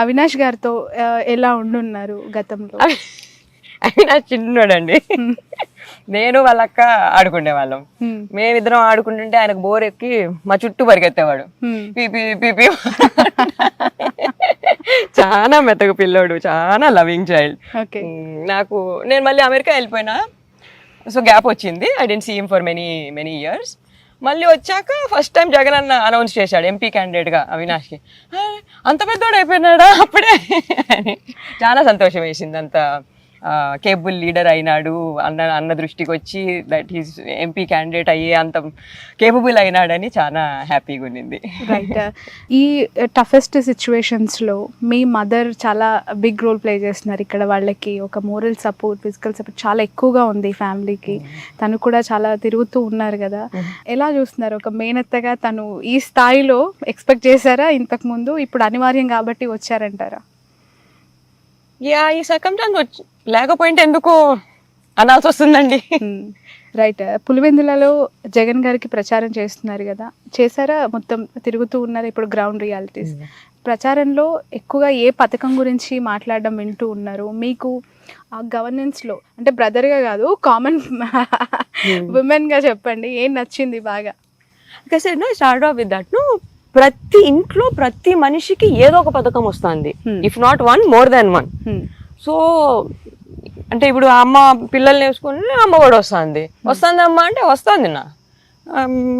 అవినాష్ గారితో ఎలా ఉండున్నారు గతంలో? అవినాష్ చిన్నోడండి. నేను వాళ్ళక్క ఆడుకునే వాళ్ళం. మేమిద్దరం ఆడుకుంటుంటే ఆయనకు బోర్ ఎక్కి మా చుట్టూ పరిగెత్తేవాడు. PP PP. చాలా మెత్తగా పిల్లోడు, చాలా లవింగ్ చైల్డ్. నేను మళ్ళీ అమెరికా వెళ్ళిపోయినా, సో గ్యాప్ వచ్చింది. I didn't see him for many years. మళ్ళీ వచ్చాక ఫస్ట్ టైం జగన్ అన్న అనౌన్స్ చేశాడు ఎంపీ క్యాండిడేట్గా అవినాష్కి. అంత పెద్దోడు అయిపోయినాడా అప్పుడే అని చాలా సంతోషం వేసింది. అంత కేబుల్ లీడర్ అయినాడు అన్న దృష్టికి వచ్చి దట్ ఈస్ ఎంపీ క్యాండిడేట్ అయ్యే అంత కేపబుల్ అయినాడని చాలా హ్యాపీగా ఉన్నింది. రైట్. ఈ టఫెస్ట్ సిచ్యువేషన్స్లో మీ మదర్ చాలా బిగ్ రోల్ ప్లే చేస్తున్నారు. ఇక్కడ వాళ్ళకి ఒక మోరల్ సపోర్ట్, ఫిజికల్ సపోర్ట్ చాలా ఎక్కువగా ఉంది ఫ్యామిలీకి. తను కూడా చాలా తిరుగుతూ ఉన్నారు కదా, ఎలా చూస్తున్నారు? ఒక మేనత్తగా తను ఈ స్థాయిలో ఎక్స్పెక్ట్ చేశారా ఇంతకుముందు? ఇప్పుడు అనివార్యం కాబట్టి వచ్చారంటారా? ఈ సర్కమ్స్టాన్స్ లేకపోయింటే ఎందుకు అనాల్సి వస్తుందండి. రైట్. పులివెందులలో జగన్ గారికి ప్రచారం చేస్తున్నారు కదా, చేశారా? మొత్తం తిరుగుతూ ఉన్నారు ఇప్పుడు గ్రౌండ్ రియాలిటీస్. ప్రచారంలో ఎక్కువగా ఏ పథకం గురించి మాట్లాడడం వింటూ ఉన్నారు? మీకు ఆ గవర్నెన్స్లో అంటే బ్రదర్గా కాదు, కామన్ ఉమెన్గా చెప్పండి, ఏం నచ్చింది బాగా? స్టార్ట్ ఆఫ్ విత్ దట్, ప్రతి ఇంట్లో ప్రతి మనిషికి ఏదో ఒక పథకం వస్తుంది, if not one, more than one. So అంటే ఇప్పుడు అమ్మ పిల్లల్ని వేసుకుని అమ్మ కూడా వస్తుంది అమ్మ అంటే వస్తుంది.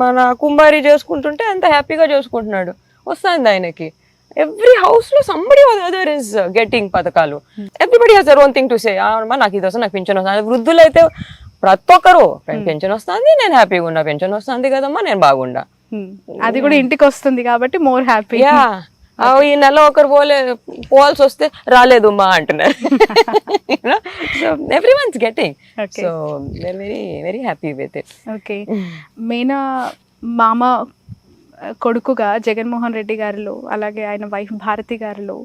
మన కుంబారి చేసుకుంటుంటే అంత హ్యాపీగా చేసుకుంటున్నాడు, వస్తుంది ఆయనకి. ఎవ్రీ హౌస్ లో సంబడి అదర్ ఇస్ గెటింగ్ పథకాలు. Everybody has their own thing to say. నాకు ఇది వస్తుంది, నాకు పెన్షన్ వస్తుంది. వృద్ధులు అయితే ప్రతి ఒక్కరు పెన్షన్ వస్తుంది, నేను హ్యాపీగా ఉన్నా, పెన్షన్ వస్తుంది కదమ్మా, నేను బాగుండా. అది కూడా ఇంటికి వస్తుంది కాబట్టి మోర్ హ్యాపీ. ఈ నెల ఒకరు పోవాల్సి వస్తే రాలేదు మా అంటున్నారు. So everyone's getting, so very very happy with it. Okay. మేనా మామ కొడుకుగా జగన్మోహన్ రెడ్డి గారిలో, అలాగే ఆయన వైఫ్ భారతి గారిలో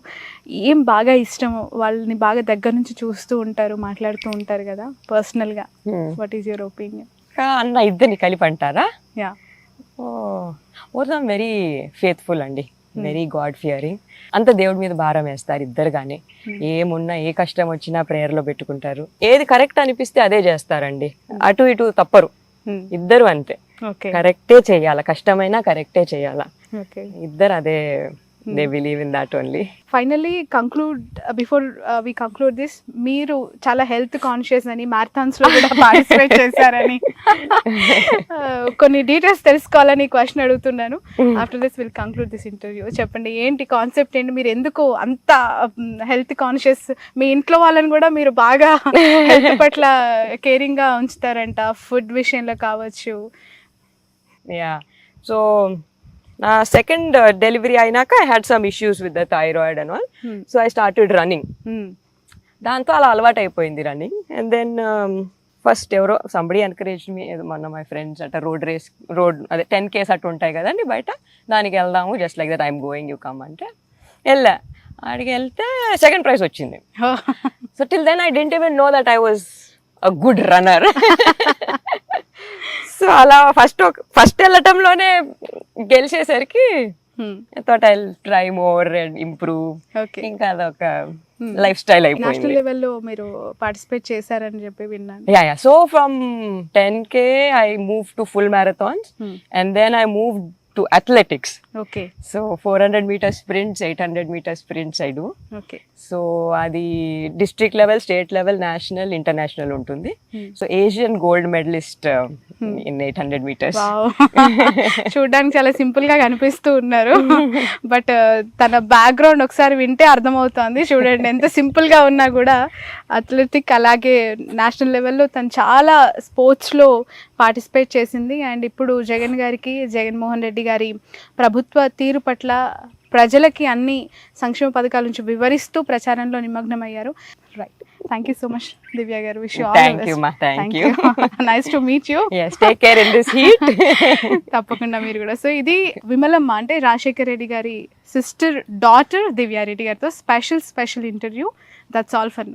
ఏం బాగా ఇష్టం? వాళ్ళని బాగా దగ్గర నుంచి చూస్తూ ఉంటారు, మాట్లాడుతూ ఉంటారు కదా పర్సనల్గా. What is your opinion? అన్న ఇద్దరిని కలిపి అంటారా? యా. వెరీ ఫేత్ఫుల్ అండి, వెరీ గాడ్ ఫియరింగ్. అంత దేవుడి మీద భారం వేస్తారు ఇద్దరు. కానీ ఏమున్నా, ఏ కష్టం వచ్చినా ప్రేయర్లో పెట్టుకుంటారు. ఏది కరెక్ట్ అనిపిస్తే అదే చేస్తారండి, అటు ఇటు తప్పరు ఇద్దరు. అంతే, కరెక్టే చెయ్యాల, కష్టమైనా కరెక్టే చెయ్యాల ఇద్దరు. అదే, they believe in that only. Finally, before we conclude this, మీరు చాలా హెల్త్ కాన్షియస్ అని, మ్యారథాన్స్ లో కూడా పార్టిసిపేట్ చేశారని కొన్ని డీటెయిల్స్ తెలుసుకోవాలని క్వశ్చన్ అడుగుతున్నాను. After this will conclude this interview. చెప్పండి, ఏంటి కాన్సెప్ట్ ఏంటి? మీరు ఎందుకు అంత హెల్త్ కాన్షియస్? మీ ఇంట్లో వాళ్ళని కూడా మీరు బాగా హెల్త్ పట్ల కేరింగ్ గా ఉంచుతారంట, ఫుడ్ విషయంలో కావచ్చు. యా, సో నా సెకండ్ డెలివరీ అయినాక I had some issues with the thyroid and all. So I started running. దాంతో అలా అలవాటు అయిపోయింది రన్నింగ్. అండ్ దెన్ ఫస్ట్ ఎవరో సంబడి ఎన్కరేజ్ మీ, మొన్న మై ఫ్రెండ్స్ అట్లా రోడ్ అదే 10Ks అట్టు ఉంటాయి కదండి బయట, దానికి వెళ్దాము, just like that I'm going, you come అంటే వెళ్ళా. ఆడికి వెళ్తే సెకండ్ ప్రైజ్ వచ్చింది. So till then I didn't even know that I was a good runner. So అలా ఫస్ట్ వెళ్ళటంలోనే గెలిచేసరికి thought I try more and improve. ఇంకా అదొక లైఫ్ స్టైల్ అయిపోయింది. నేషనల్ లెవెల్లో మీరు పార్టిసిపేట్ చేశారని చెప్పి విన్నాను. Yeah, so from 10K I moved to full marathons, and then I moved to athletics. Okay. So 400 meter sprints, 800 meter sprints I do. Okay. So అది district level, state level, national, international ఉంటుంది. So Asian gold medallist in 800 meters. చూడడానికి చాలా simple గా కనిపిస్తూ ఉన్నారు, but తన background ఒకసారి వింటే అర్థమవుతుంది. చూడండి ఎంత సింపుల్ గా ఉన్నా కూడా అథ్లెటిక్, అలాగే నేషనల్ లెవెల్లో తను చాలా స్పోర్ట్స్లో పార్టిసిపేట్ చేసింది. అండ్ ఇప్పుడు జగన్మోహన్ రెడ్డి గారి ప్రభుత్వ తీరు పట్ల ప్రజలకి అన్ని సంక్షేమ పథకాల నుంచి వివరిస్తూ ప్రచారంలో నిమగ్నమయ్యారు. Right. Thank you so much Divya garu. Wish you all the best. Thank you. Nice to meet you. yes, take care in this heat. తప్పకుండా మీరు కూడా. సో ఇది విమలమ్మ అంటే రాజశేఖర్ రెడ్డి గారి డాటర్ దివ్యారెడ్డి గారితో special interview. That's all for now.